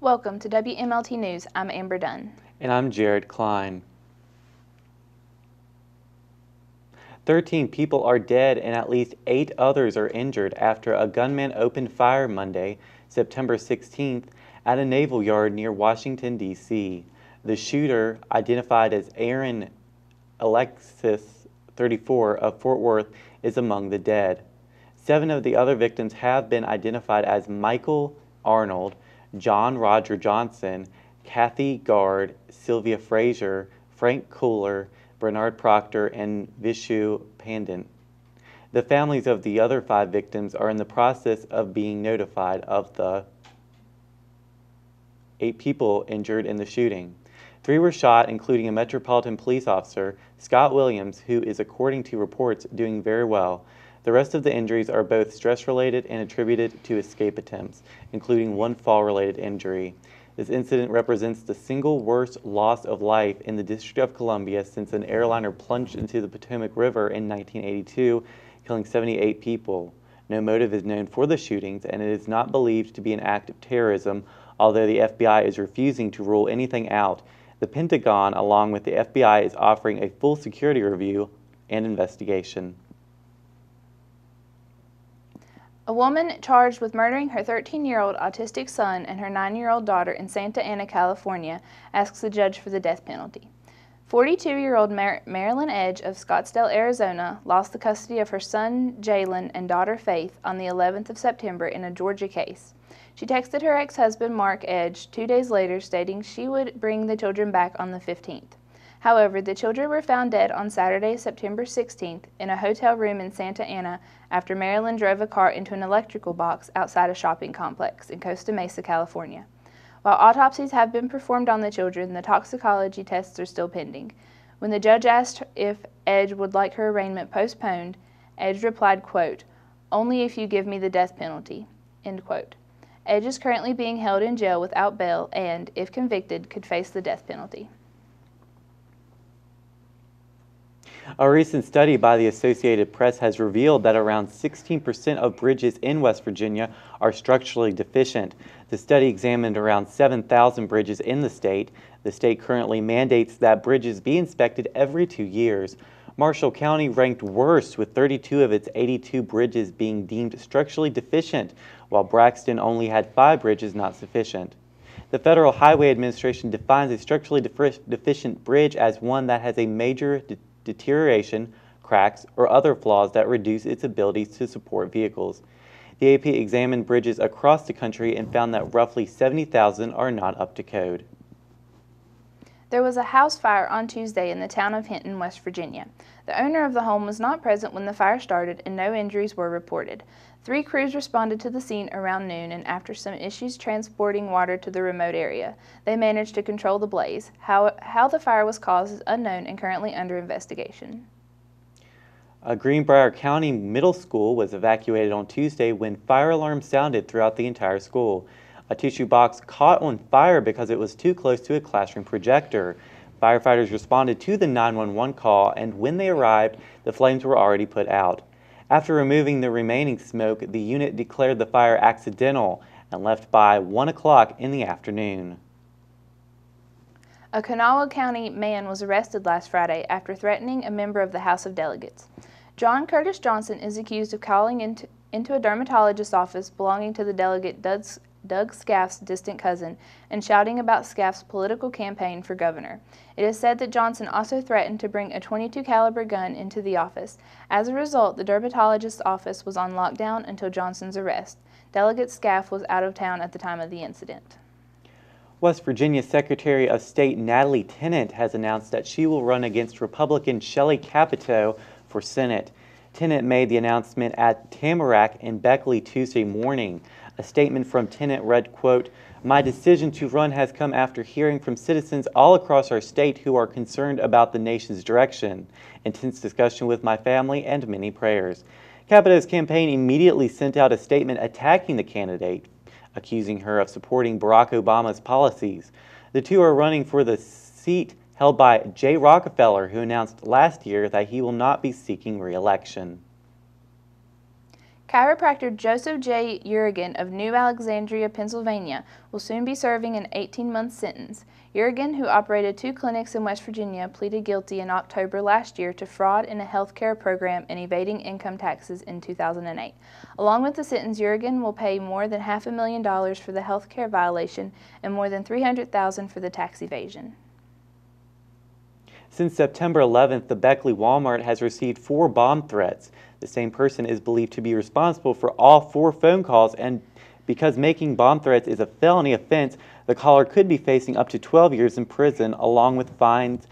Welcome to WMLT News. I'm Amber Dunn. And I'm Jared Klein. 13 people are dead and at least 8 others are injured after a gunman opened fire Monday, September 16th, at a naval yard near Washington, D.C. The shooter, identified as Aaron Alexis, 34, of Fort Worth, is among the dead. 7 of the other victims have been identified as Michael Arnold, John Roger Johnson, Kathy Gard, Sylvia Frazier, Frank Kohler, Bernard Proctor, and Vishu Pandit. The families of the other 5 victims are in the process of being notified of the 8 people injured in the shooting. 3 were shot, including a Metropolitan Police officer, Scott Williams, who is, according to reports, doing very well. The rest of the injuries are both stress-related and attributed to escape attempts, including 1 fall-related injury. This incident represents the single worst loss of life in the District of Columbia since an airliner plunged into the Potomac River in 1982, killing 78 people. No motive is known for the shootings, and it is not believed to be an act of terrorism, although the FBI is refusing to rule anything out. The Pentagon, along with the FBI, is offering a full security review and investigation. A woman charged with murdering her 13-year-old autistic son and her 9-year-old daughter in Santa Ana, California, asks the judge for the death penalty. 42-year-old Marilyn Edge of Scottsdale, Arizona, lost the custody of her son Jalen and daughter Faith on the 11th of September in a Georgia case. She texted her ex-husband Mark Edge 2 days later stating she would bring the children back on the 15th. However, the children were found dead on Saturday, September 16th, in a hotel room in Santa Ana after Marilyn drove a car into an electrical box outside a shopping complex in Costa Mesa, California. While autopsies have been performed on the children, the toxicology tests are still pending. When the judge asked if Edge would like her arraignment postponed, Edge replied, quote, "Only if you give me the death penalty," end quote. Edge is currently being held in jail without bail and, if convicted, could face the death penalty. A recent study by the Associated Press has revealed that around 16% of bridges in West Virginia are structurally deficient. The study examined around 7,000 bridges in the state. The state currently mandates that bridges be inspected every 2 years. Marshall County ranked worst, with 32 of its 82 bridges being deemed structurally deficient, while Braxton only had 5 bridges not sufficient. The Federal Highway Administration defines a structurally deficient bridge as one that has a major deterioration, cracks, or other flaws that reduce its ability to support vehicles. The AP examined bridges across the country and found that roughly 70,000 are not up to code. There was a house fire on Tuesday in the town of Hinton, West Virginia. The owner of the home was not present when the fire started and no injuries were reported. 3 crews responded to the scene around noon, and after some issues transporting water to the remote area, they managed to control the blaze. How the fire was caused is unknown and currently under investigation. A Greenbrier County middle school was evacuated on Tuesday when fire alarms sounded throughout the entire school. A tissue box caught on fire because it was too close to a classroom projector. Firefighters responded to the 911 call, and when they arrived, the flames were already put out. After removing the remaining smoke, the unit declared the fire accidental and left by 1 o'clock in the afternoon. A Kanawha County man was arrested last Friday after threatening a member of the House of Delegates. John Curtis Johnson is accused of calling into a dermatologist's office belonging to the delegate Doug Scaff's distant cousin and shouting about Scaff's political campaign for governor. It is said that Johnson also threatened to bring a .22 caliber gun into the office. As a result, the dermatologist's office was on lockdown until Johnson's arrest. Delegate Scaff was out of town at the time of the incident. West Virginia Secretary of State Natalie Tennant has announced that she will run against Republican Shelley Capito for Senate. Tennant made the announcement at Tamarack in Beckley Tuesday morning. A statement from Tennant read, quote, "My decision to run has come after hearing from citizens all across our state who are concerned about the nation's direction, intense discussion with my family, and many prayers." Capito's campaign immediately sent out a statement attacking the candidate, accusing her of supporting Barack Obama's policies. The two are running for the seat held by Jay Rockefeller, who announced last year that he will not be seeking re-election. Chiropractor Joseph J. Urigan of New Alexandria, Pennsylvania, will soon be serving an 18-month sentence. Urigan, who operated 2 clinics in West Virginia, pleaded guilty in October last year to fraud in a health care program and evading income taxes in 2008. Along with the sentence, Urigan will pay more than $500,000 for the health care violation and more than $300,000 for the tax evasion. Since September 11th, the Beckley Walmart has received 4 bomb threats. The same person is believed to be responsible for all 4 phone calls, and because making bomb threats is a felony offense, the caller could be facing up to 12 years in prison, along with fines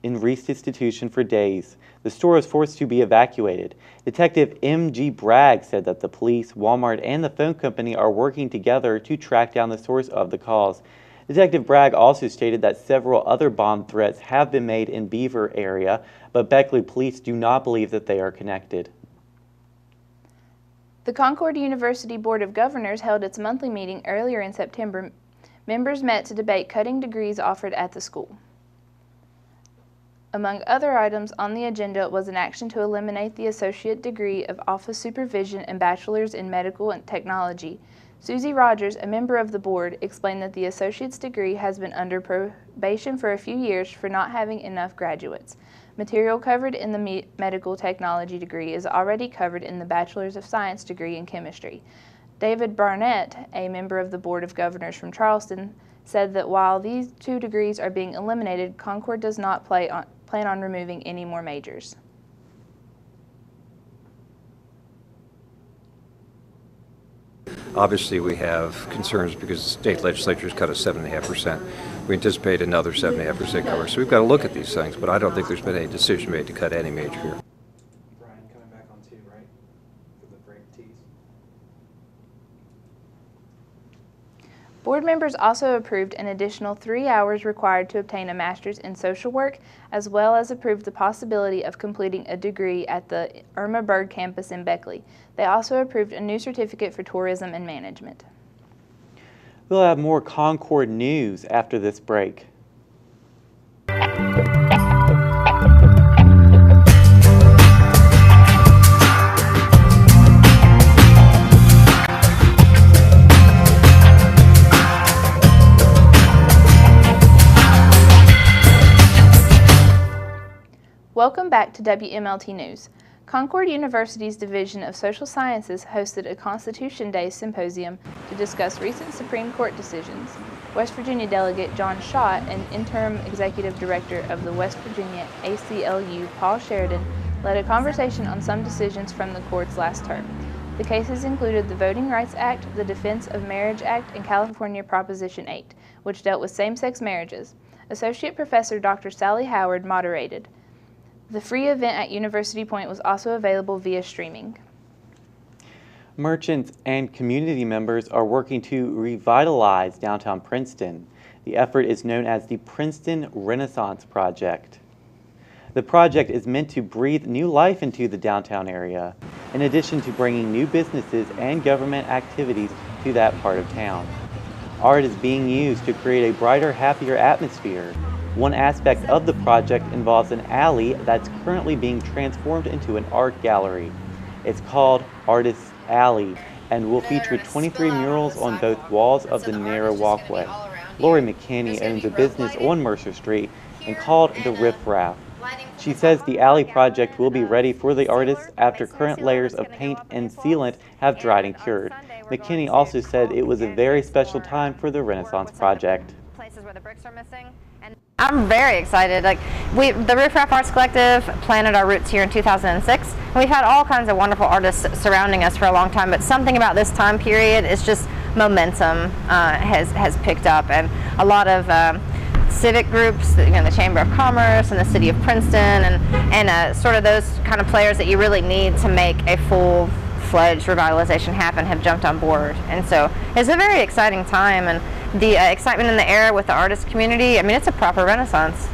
and restitution for days. The store was forced to be evacuated. Detective M.G. Bragg said that the police, Walmart, and the phone company are working together to track down the source of the calls. Detective Bragg also stated that several other bomb threats have been made in Beaver area, but Beckley police do not believe that they are connected. The Concord University Board of Governors held its monthly meeting earlier in September. Members met to debate cutting degrees offered at the school. Among other items on the agenda was an action to eliminate the associate degree of office supervision and bachelor's in medical and technology. Susie Rogers, a member of the board, explained that the associate's degree has been under probation for a few years for not having enough graduates. Material covered in the medical technology degree is already covered in the Bachelor's of Science degree in chemistry. David Barnett, a member of the Board of Governors from Charleston, said that while these 2 degrees are being eliminated, Concord does not plan on removing any more majors. Obviously, we have concerns because the state legislature has cut us 7.5%. We anticipate another 7.5% cover. So we've got to look at these things, but I don't think there's been any decision made to cut any major here. Brian, coming back on 2, right? For the break tees. Board members also approved an additional 3 hours required to obtain a master's in social work, as well as approved the possibility of completing a degree at the Irma Bird campus in Beckley. They also approved a new certificate for tourism and management. We'll have more Concord news after this break. Welcome back to WMLT News. Concord University's Division of Social Sciences hosted a Constitution Day symposium to discuss recent Supreme Court decisions. West Virginia delegate John Schott and interim executive director of the West Virginia ACLU, Paul Sheridan, led a conversation on some decisions from the courts last term. The cases included the Voting Rights Act, the Defense of Marriage Act, and California Proposition 8, which dealt with same-sex marriages. Associate Professor Dr. Sally Howard moderated. The free event at University Point was also available via streaming. Merchants and community members are working to revitalize downtown Princeton. The effort is known as the Princeton Renaissance Project. The project is meant to breathe new life into the downtown area, in addition to bringing new businesses and government activities to that part of town. Art is being used to create a brighter, happier atmosphere. One aspect of the project involves an alley that's currently being transformed into an art gallery. It's called Artist's Alley and will feature 23 murals on both walls of the narrow walkway. Lori McKinney owns a business on Mercer Street and called the Riff Raff. She says the alley project will be ready for the artists after current layers of paint and sealant have dried and cured. McKinney also said it was a very special time for the Renaissance Project. Places where the bricks are missing. I'm very excited. The Riff Raff Arts Collective planted our roots here in 2006, and we've had all kinds of wonderful artists surrounding us for a long time, but something about this time period is just momentum has picked up, and a lot of civic groups, the Chamber of Commerce and the City of Princeton, and sort of those kind of players that you really need to make a full-fledged revitalization happen have jumped on board. And so it's a very exciting time, and the excitement in the air with the artist community, I mean, it's a proper renaissance.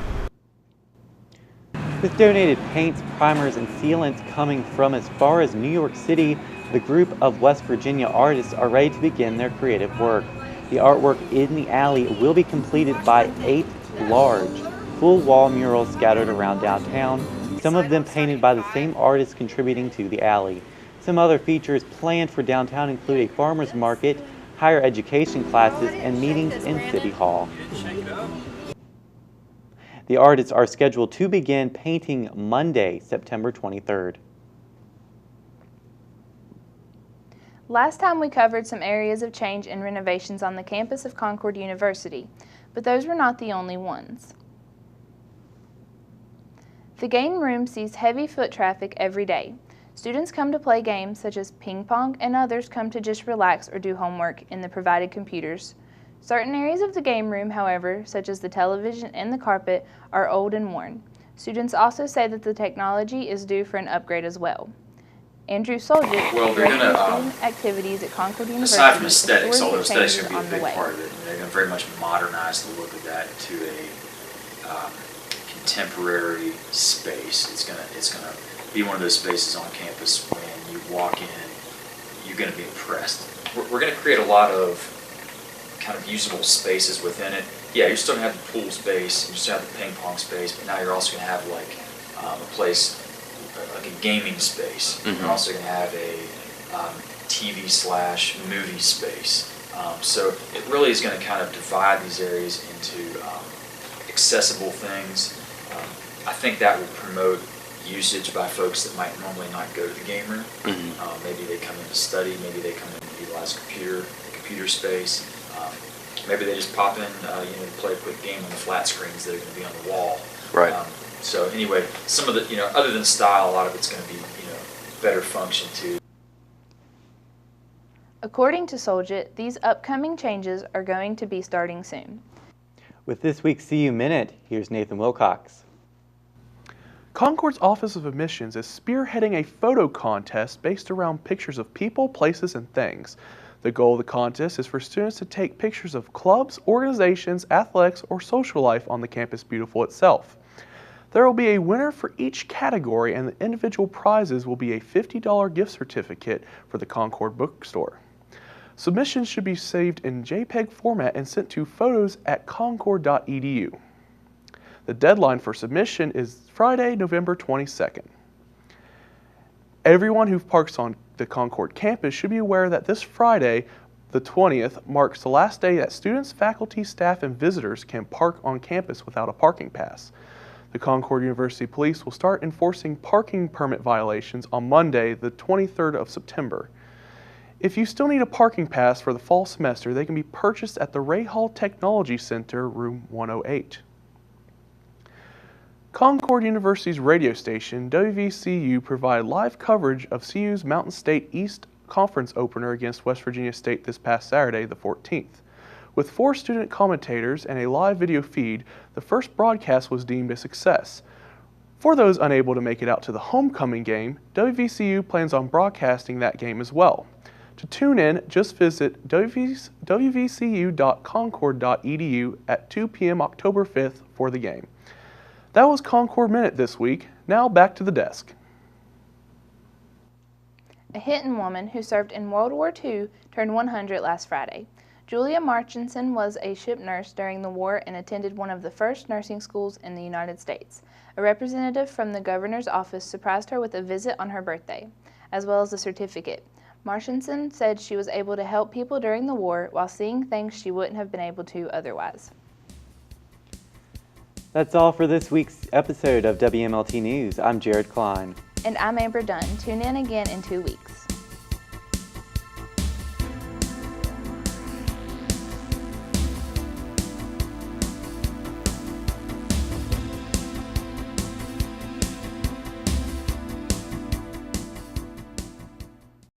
With donated paints, primers, and sealants coming from as far as New York City, the group of West Virginia artists are ready to begin their creative work. The artwork in the alley will be completed by 8 large, full-wall murals scattered around downtown, some of them painted by the same artists contributing to the alley. Some other features planned for downtown include a farmer's market, higher education classes, and meetings in City Hall. The artists are scheduled to begin painting Monday, September 23rd. Last time we covered some areas of change and renovations on the campus of Concord University, but those were not the only ones. The game room sees heavy foot traffic every day. Students come to play games such as ping pong, and others come to just relax or do homework in the provided computers. Certain areas of the game room, however, such as the television and the carpet, are old and worn. Students also say that the technology is due for an upgrade as well. Andrew Soljic, director of student activities at Concord University, aside from aesthetics, although the aesthetics changes are going to be a on the big way. part of it, they're going to very much modernize the look of that to a contemporary space. It's going to be one of those spaces on campus when you walk in, you're going to be impressed. We're going to create a lot of kind of usable spaces within it. Yeah, you're still going to have the pool space, you still have the ping pong space, but now you're also going to have like a place, like a gaming space. Mm-hmm. You're also going to have a TV/movie space. So it really is going to kind of divide these areas into accessible things. I think that will promote usage by folks that might normally not go to the game room. Mm-hmm. Maybe they come in to study, maybe they come in to utilize computer space. Maybe they just pop in, to play a quick game on the flat screens that are going to be on the wall. Right. So anyway, some of the, other than style, a lot of it's going to be, better function too. According to Soljic, these upcoming changes are going to be starting soon. With this week's CU Minute, here's Nathan Wilcox. Concord's Office of Admissions is spearheading a photo contest based around pictures of people, places, and things. The goal of the contest is for students to take pictures of clubs, organizations, athletics, or social life on the campus beautiful itself. There will be a winner for each category, and the individual prizes will be a $50 gift certificate for the Concord bookstore. Submissions should be saved in JPEG format and sent to photos@concord.edu. The deadline for submission is Friday, November 22nd. Everyone who parks on the Concord campus should be aware that this Friday, the 20th, marks the last day that students, faculty, staff, and visitors can park on campus without a parking pass. The Concord University Police will start enforcing parking permit violations on Monday, the 23rd of September. If you still need a parking pass for the fall semester, they can be purchased at the Ray Hall Technology Center, room 108. Concord University's radio station, WVCU, provided live coverage of CU's Mountain State East Conference opener against West Virginia State this past Saturday, the 14th. With 4 student commentators and a live video feed, the first broadcast was deemed a success. For those unable to make it out to the homecoming game, WVCU plans on broadcasting that game as well. To tune in, just visit wvcu.concord.edu at 2 p.m. October 5th for the game. That was Concord Minute this week. Now back to the desk. A Hinton woman who served in World War II turned 100 last Friday. Julia Marchinson was a ship nurse during the war and attended one of the first nursing schools in the United States. A representative from the governor's office surprised her with a visit on her birthday, as well as a certificate. Marchinson said she was able to help people during the war while seeing things she wouldn't have been able to otherwise. That's all for this week's episode of WMLT News. I'm Jared Klein. And I'm Amber Dunn. Tune in again in 2 weeks.